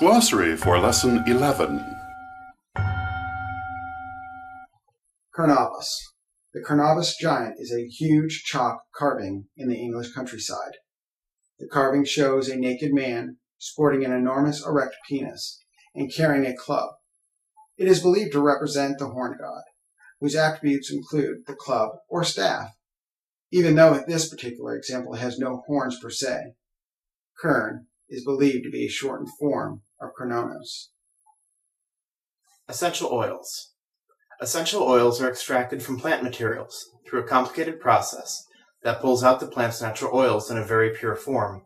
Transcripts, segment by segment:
Glossary for Lesson 11. Carnavus. The Carnavus giant is a huge chalk carving in the English countryside. The carving shows a naked man sporting an enormous erect penis and carrying a club. It is believed to represent the horned god, whose attributes include the club or staff, even though this particular example has no horns per se. Kern is believed to be a shortened form of Kronos. Essential oils. Essential oils are extracted from plant materials through a complicated process that pulls out the plant's natural oils in a very pure form.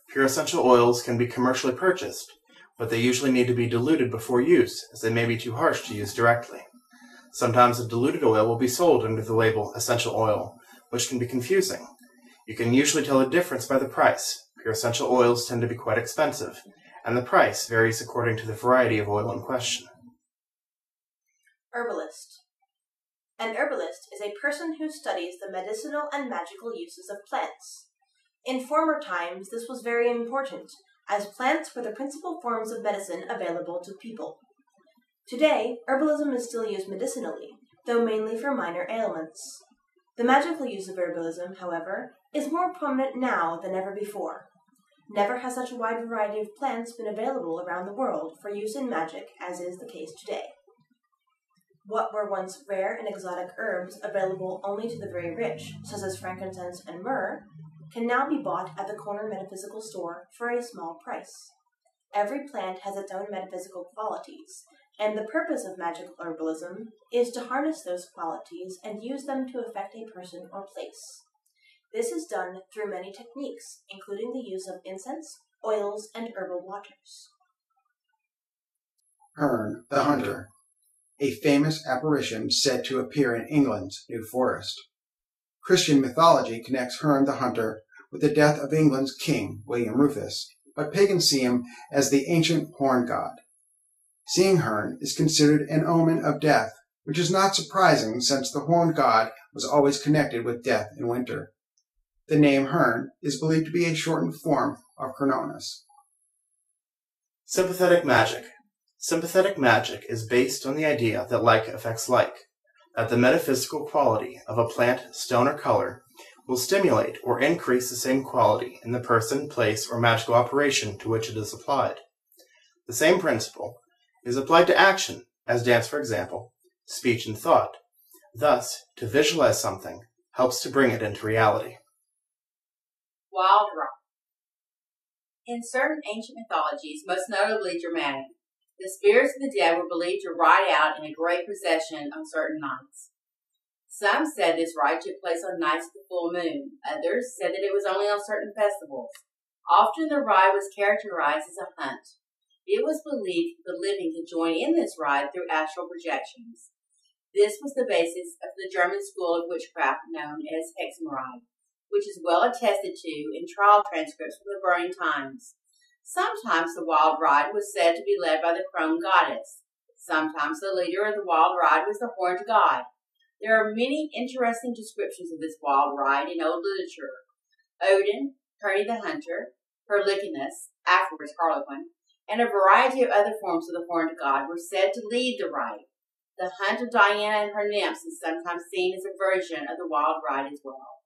Pure essential oils can be commercially purchased, but they usually need to be diluted before use, as they may be too harsh to use directly. Sometimes a diluted oil will be sold under the label essential oil, which can be confusing. You can usually tell the difference by the price. Pure essential oils tend to be quite expensive, and the price varies according to the variety of oil in question. Herbalist. An herbalist is a person who studies the medicinal and magical uses of plants. In former times, this was very important, as plants were the principal forms of medicine available to people. Today, herbalism is still used medicinally, though mainly for minor ailments. The magical use of herbalism, however, is more prominent now than ever before. Never has such a wide variety of plants been available around the world for use in magic as is the case today. What were once rare and exotic herbs available only to the very rich, such as frankincense and myrrh, can now be bought at the corner metaphysical store for a small price. Every plant has its own metaphysical qualities, and the purpose of magical herbalism is to harness those qualities and use them to affect a person or place. This is done through many techniques, including the use of incense, oils, and herbal waters. Herne the Hunter, a famous apparition said to appear in England's New Forest. Christian mythology connects Herne the Hunter with the death of England's king, William Rufus, but pagans see him as the ancient horn god. Seeing Herne is considered an omen of death, which is not surprising since the horned god was always connected with death in winter. The name Herne is believed to be a shortened form of Kronos. Sympathetic magic. Sympathetic magic is based on the idea that like affects like, that the metaphysical quality of a plant, stone, or color will stimulate or increase the same quality in the person, place, or magical operation to which it is applied. The same principle is applied to action, as dance, for example, speech, and thought. Thus, to visualize something helps to bring it into reality. Wild ride. In certain ancient mythologies, most notably Germanic, the spirits of the dead were believed to ride out in a great procession on certain nights. Some said this ride took place on nights of the full moon. Others said that it was only on certain festivals. Often the ride was characterized as a hunt. It was believed the living could join in this ride through astral projections. This was the basis of the German school of witchcraft known as Hexenrite, which is well attested to in trial transcripts from the burning times. Sometimes the wild ride was said to be led by the crone goddess. Sometimes the leader of the wild ride was the horned god. There are many interesting descriptions of this wild ride in old literature. Odin, Herne the Hunter, Herlicanus, afterwards Harlequin, and a variety of other forms of the horned god were said to lead the ride. The hunt of Diana and her nymphs is sometimes seen as a version of the wild ride as well.